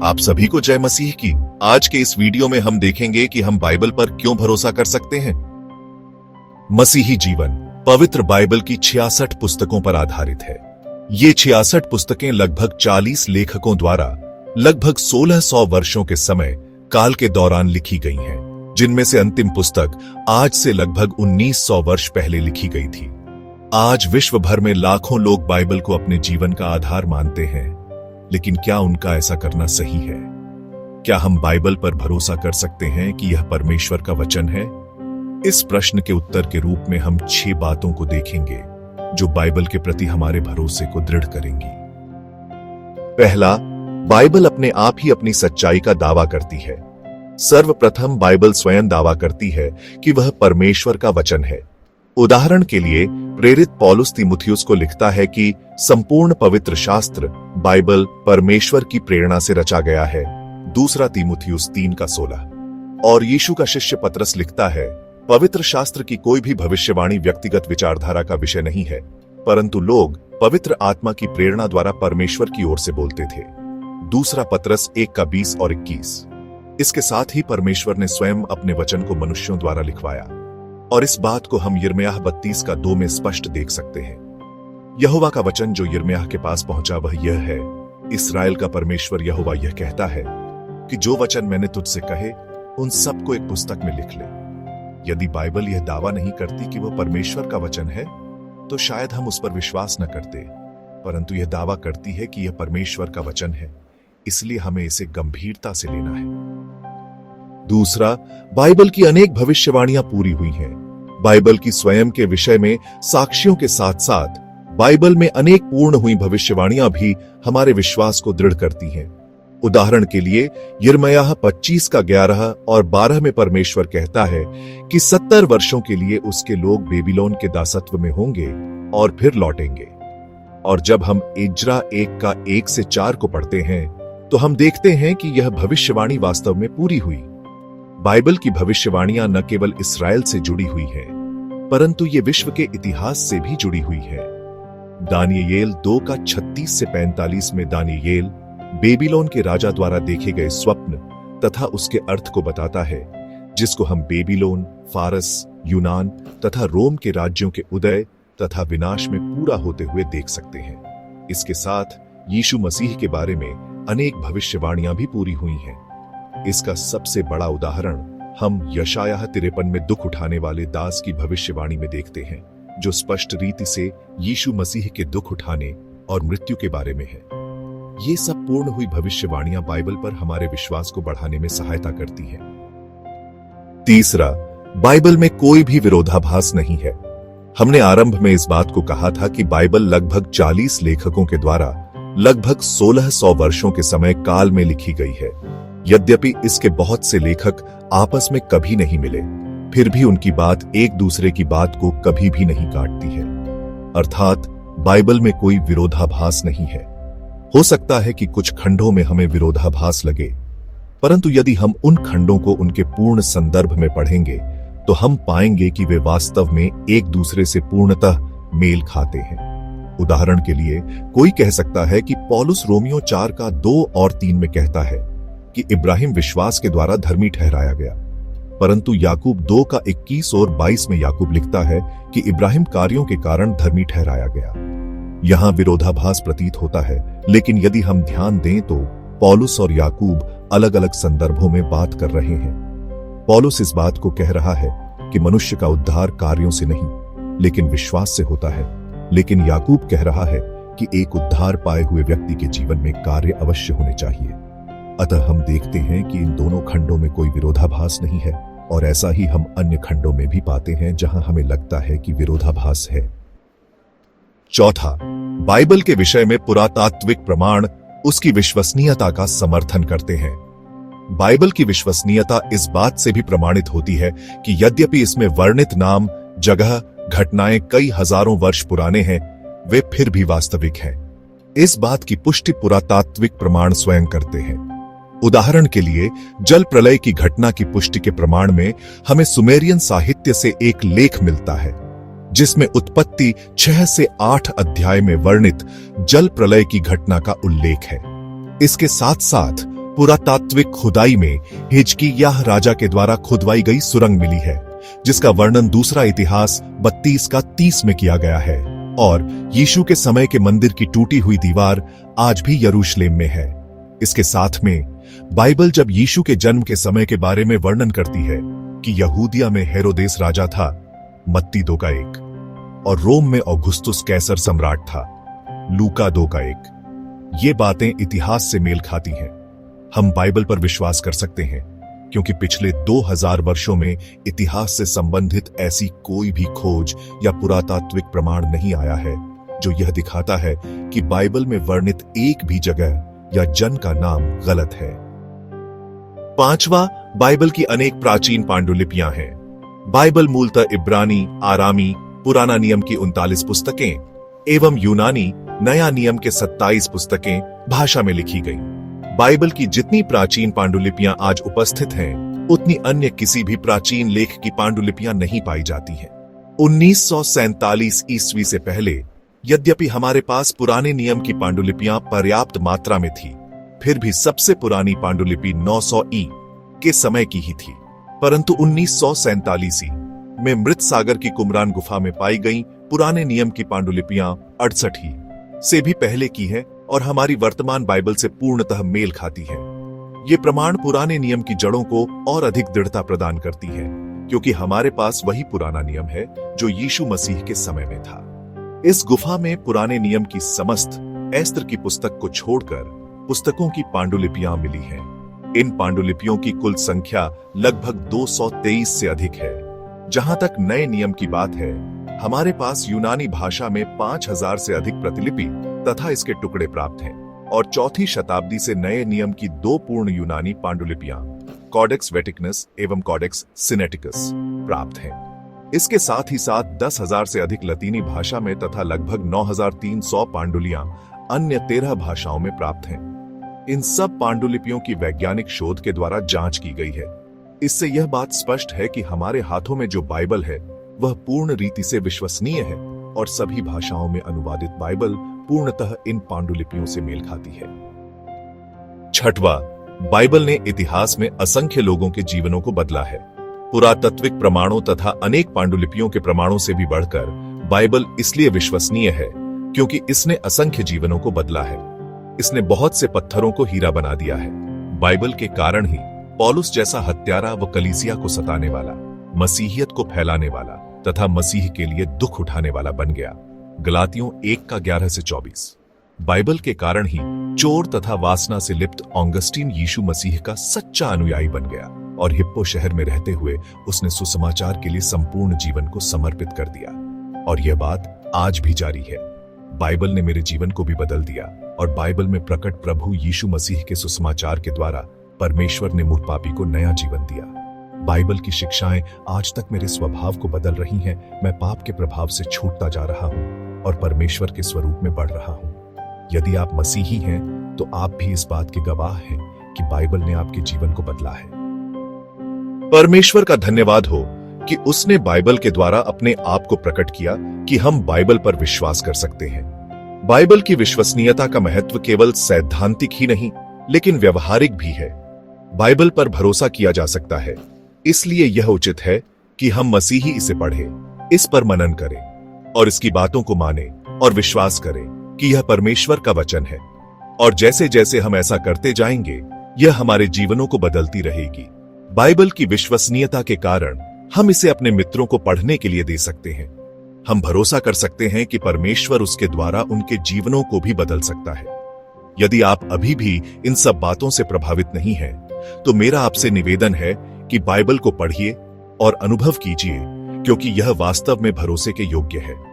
आप सभी को जय मसीह की। आज के इस वीडियो में हम देखेंगे कि हम बाइबल पर क्यों भरोसा कर सकते हैं। मसीही जीवन पवित्र बाइबल की 66 पुस्तकों पर आधारित है। ये 66 पुस्तकें लगभग 40 लेखकों द्वारा लगभग 1600 वर्षों के समय काल के दौरान लिखी गई हैं, जिनमें से अंतिम पुस्तक आज से लगभग 1900 वर्ष पहले लिखी गई थी। आज विश्व भर में लाखों लोग बाइबल को अपने जीवन का आधार मानते हैं, लेकिन क्या उनका ऐसा करना सही है? क्या हम बाइबल पर भरोसा कर सकते हैं कि यह परमेश्वर का वचन है? इस प्रश्न के उत्तर के रूप में हम 6 बातों को देखेंगे जो बाइबल के प्रति हमारे भरोसे को दृढ़ करेंगी। पहला, बाइबल अपने आप ही अपनी सच्चाई का दावा करती है। सर्वप्रथम बाइबल स्वयं दावा करती है कि वह परमेश्वर का वचन है। उदाहरण के लिए प्रेरित पौलुस तीमुथियुस को लिखता है कि संपूर्ण पवित्र शास्त्र बाइबल परमेश्वर की प्रेरणा से रचा गया है, दूसरा तीमुथियुस 3:16। और यीशु का शिष्य पतरस लिखता है, पवित्र शास्त्र की कोई भी भविष्यवाणी व्यक्तिगत विचारधारा का विषय नहीं है, परंतु लोग पवित्र आत्मा की प्रेरणा द्वारा परमेश्वर की ओर से बोलते थे, दूसरा पतरस 1:20 और 21। इसके साथ ही परमेश्वर ने स्वयं अपने वचन को मनुष्यों द्वारा लिखवाया, और इस बात को हम यिर्मयाह 32:2 में स्पष्ट देख सकते हैं। यहोवा का वचन जो यिर्मयाह के पास पहुंचा वह यह है, इस्राएल का परमेश्वर यहोवा यह कहता है कि जो वचन मैंने तुझसे कहे उन सबको एक पुस्तक में लिख ले। यदि बाइबल यह दावा नहीं करती कि वह परमेश्वर का वचन है, तो शायद हम उस पर विश्वास न करते, परंतु यह दावा करती है कि यह परमेश्वर का वचन है, इसलिए हमें इसे गंभीरता से लेना है। दूसरा, बाइबल की अनेक भविष्यवाणियां पूरी हुई हैं। बाइबल की स्वयं के विषय में साक्ष्यों के साथ साथ बाइबल में अनेक पूर्ण हुई भविष्यवाणियां भी हमारे विश्वास को दृढ़ करती हैं। उदाहरण के लिए यिर्मयाह 25:11 और 12 में परमेश्वर कहता है कि 70 वर्षों के लिए उसके लोग बेबीलोन के दासत्व में होंगे और फिर लौटेंगे। और जब हम इज्रा 1:1 से 4 को पढ़ते हैं तो हम देखते हैं कि यह भविष्यवाणी वास्तव में पूरी हुई। बाइबल की भविष्यवाणियां न केवल इस्राएल से जुड़ी हुई हैं, परंतु ये विश्व के इतिहास से भी जुड़ी हुई है। दानियेल 2:36 से 45 में दानियेल बेबीलोन के राजा द्वारा देखे गए स्वप्न तथा उसके अर्थ को बताता है, जिसको हम बेबीलोन, फारस, यूनान तथा रोम के राज्यों के उदय तथा विनाश में पूरा होते हुए देख सकते हैं। इसके साथ यीशु मसीह के बारे में अनेक भविष्यवाणियां भी पूरी हुई हैं। इसका सबसे बड़ा उदाहरण हम यशायाह 53 में दुख उठाने वाले दास की भविष्यवाणी में देखते हैं, जो स्पष्ट रीति से यीशु मसीह के दुख उठाने और मृत्यु के बारे में है। ये सब पूर्ण हुई भविष्यवाणियां बाइबल पर हमारे विश्वास को बढ़ाने में सहायता करती हैं। तीसरा, बाइबल में कोई भी विरोधाभास नहीं है। हमने आरंभ में इस बात को कहा था कि बाइबल लगभग 40 लेखकों के द्वारा लगभग 1600 वर्षों के समय काल में लिखी गई है। यद्यपि इसके बहुत से लेखक आपस में कभी नहीं मिले, फिर भी उनकी बात एक दूसरे की बात को कभी भी नहीं काटती है। अर्थात बाइबल में कोई विरोधाभास नहीं है। हो सकता है कि कुछ खंडों में हमें विरोधाभास लगे, परंतु यदि हम उन खंडों को उनके पूर्ण संदर्भ में पढ़ेंगे तो हम पाएंगे कि वे वास्तव में एक दूसरे से पूर्णतः मेल खाते हैं। उदाहरण के लिए कोई कह सकता है कि पौलुस रोमियो 4:2 और 3 में कहता है कि इब्राहिम विश्वास के द्वारा धर्मी ठहराया गया, परंतु याकूब 2:21 और 22 में याकूब लिखता है कि इब्राहिम कार्यों के कारण धर्मी ठहराया गया। यहां विरोधाभास प्रतीत होता है, लेकिन यदि हम ध्यान दें तो पौलुस और याकूब अलग अलग संदर्भों में बात कर रहे हैं। पौलुस इस बात को कह रहा है कि मनुष्य का उद्धार कार्यों से नहीं लेकिन विश्वास से होता है, लेकिन याकूब कह रहा है कि एक उद्धार पाए हुए व्यक्ति के जीवन में कार्य अवश्य होने चाहिए। अतः हम देखते हैं कि इन दोनों खंडों में कोई विरोधाभास नहीं है, और ऐसा ही हम अन्य खंडों में भी पाते हैं जहां हमें लगता है कि विरोधाभास है। चौथा, बाइबल के विषय में पुरातात्विक प्रमाण उसकी विश्वसनीयता का समर्थन करते हैं। बाइबल की विश्वसनीयता इस बात से भी प्रमाणित होती है कि यद्यपि इसमें वर्णित नाम, जगह, घटनाएं कई हजारों वर्ष पुराने हैं, वे फिर भी वास्तविक हैं। इस बात की पुष्टि पुरातात्विक प्रमाण स्वयं करते हैं। उदाहरण के लिए जल प्रलय की घटना की पुष्टि के प्रमाण में हमें सुमेरियन साहित्य से एक लेख मिलता है, जिसमें उत्पत्ति 6 से 8 अध्याय में वर्णित जल प्रलय की घटना का उल्लेख है। इसके साथ साथ पुरातात्विक खुदाई में हिजकिय्याह राजा के द्वारा खुदवाई गई सुरंग मिली है, जिसका वर्णन दूसरा इतिहास 32 का 30 में किया गया है। और यीशु के समय के मंदिर की टूटी हुई दीवार आज भी यरूशलेम में है। इसके साथ में बाइबल जब यीशु के जन्म के समय के बारे में वर्णन करती है कि यहूदिया में हेरोदेस राजा था, मत्ती 2 का 1, और रोम में औगुस्तुस कैसर सम्राट था, लूका 2 का 1। ये बातें इतिहास से मेल खाती हैं। हम बाइबल पर विश्वास कर सकते हैं क्योंकि पिछले 2000 वर्षों में इतिहास से संबंधित ऐसी कोई भी खोज या पुरातात्विक प्रमाण नहीं आया है जो यह दिखाता है कि बाइबल में वर्णित एक भी जगह या जन का नाम गलत है। पांचवा, बाइबल की अनेक प्राचीन पांडुलिपियां हैं। बाइबल मूलतः इब्रानी, आरामी, पुराना नियम की 39 पुस्तकें एवं यूनानी नया नियम के 27 पुस्तकें भाषा में लिखी गईं। बाइबल की जितनी प्राचीन पांडुलिपियां आज उपस्थित हैं, उतनी अन्य किसी भी प्राचीन लेख की पांडुलिपियां नहीं पाई जाती हैं। 1947 ईस्वी से पहले यद्यपि हमारे पास पुराने नियम की पांडुलिपियां पर्याप्त मात्रा में थी, फिर भी सबसे पुरानी पांडुलिपि 900 ई के समय की ही थी। परंतु 1947 में मृत सागर की कुमरान गुफा में पाई गई पुराने नियम की पांडुलिपियां 68 ही से भी पहले की है और हमारी वर्तमान बाइबल से पूर्णतः मेल खाती है। ये प्रमाण पुराने नियम की जड़ों को और अधिक दृढ़ता प्रदान करती है, क्योंकि हमारे पास वही पुराना नियम है जो यीशु मसीह के समय में था। इस गुफा में पुराने नियम की समस्त एस्तर की पुस्तक को छोड़कर पुस्तकों की पांडुलिपियां मिली हैं। इन पांडुलिपियों की कुल संख्या लगभग 223 से अधिक है। जहां तक नए नियम की बात है, हमारे पास यूनानी भाषा में 5000 से अधिक प्रतिलिपि तथा इसके टुकड़े प्राप्त हैं और 4वीं शताब्दी से नए नियम की 2 पूर्ण यूनानी पांडुलिपियां, कॉडेक्स वेटिकनस एवं कॉडेक्स सिनेटिकस प्राप्त हैं। इसके साथ ही साथ 10,000 से अधिक लतीनी भाषा में तथा लगभग 9,300 पांडुलियां अन्य 13 भाषाओं में प्राप्त हैं। इन सब पांडुलिपियों की वैज्ञानिक शोध के द्वारा जांच की गई है। इससे यह बात स्पष्ट है कि हमारे हाथों में जो बाइबल है वह पूर्ण रीति से विश्वसनीय है और सभी भाषाओं में अनुवादित बाइबल पूर्णतः इन पांडुलिपियों से मेल खाती है। छठवां, बाइबल ने इतिहास में असंख्य लोगों के जीवनों को बदला है। पुरातात्विक प्रमाणों तथा अनेक पांडुलिपियों के प्रमाणों से भी बढ़कर बाइबल इसलिए विश्वसनीय है क्योंकि इसने असंख्य जीवनों को बदला है। इसने बहुत से पत्थरों को हीरा बना दिया है। बाइबल के कारण ही पौलुस जैसा हत्यारा व कलीसिया को सताने वाला, मसीहियत को फैलाने वाला तथा मसीह के लिए दुख उठाने वाला बन गया। गलातियों 1 का 11 से 24। बाइबल के कारण ही चोर तथा वासना से लिप्त ऑगस्टीन यीशु मसीह का सच्चा अनुयायी बन गया और हिप्पो शहर में रहते हुए उसने सुसमाचार के लिए संपूर्ण जीवन को समर्पित कर दिया। और यह बात आज भी जारी है। बाइबल ने मेरे जीवन को भी बदल दिया और बाइबल में प्रकट प्रभु यीशु मसीह के सुसमाचार के द्वारा परमेश्वर ने मुझ पापी को नया जीवन दिया। बाइबल की शिक्षाएं आज तक मेरे स्वभाव को बदल रही हैं। मैं पाप के प्रभाव से छूटता जा रहा हूं और परमेश्वर के स्वरूप में बढ़ रहा हूं। यदि आप मसीही हैं तो आप भी इस बात के गवाह हैं कि बाइबल ने आपके जीवन को बदला है। परमेश्वर का धन्यवाद हो कि उसने बाइबल के द्वारा अपने आप को प्रकट किया कि हम बाइबल पर विश्वास कर सकते हैं। बाइबल की विश्वसनीयता का महत्व केवल सैद्धांतिक ही नहीं लेकिन व्यवहारिक भी है। बाइबल पर भरोसा किया जा सकता है, इसलिए यह उचित है कि हम मसीही इसे पढ़ें, इस पर मनन करें और इसकी बातों को माने और विश्वास करें कि यह परमेश्वर का वचन है। और जैसे जैसे हम ऐसा करते जाएंगे, यह हमारे जीवनों को बदलती रहेगी। बाइबल की विश्वसनीयता के कारण हम इसे अपने मित्रों को पढ़ने के लिए दे सकते हैं। हम भरोसा कर सकते हैं कि परमेश्वर उसके द्वारा उनके जीवनों को भी बदल सकता है। यदि आप अभी भी इन सब बातों से प्रभावित नहीं हैं, तो मेरा आपसे निवेदन है कि बाइबल को पढ़िए और अनुभव कीजिए, क्योंकि यह वास्तव में भरोसे के योग्य है।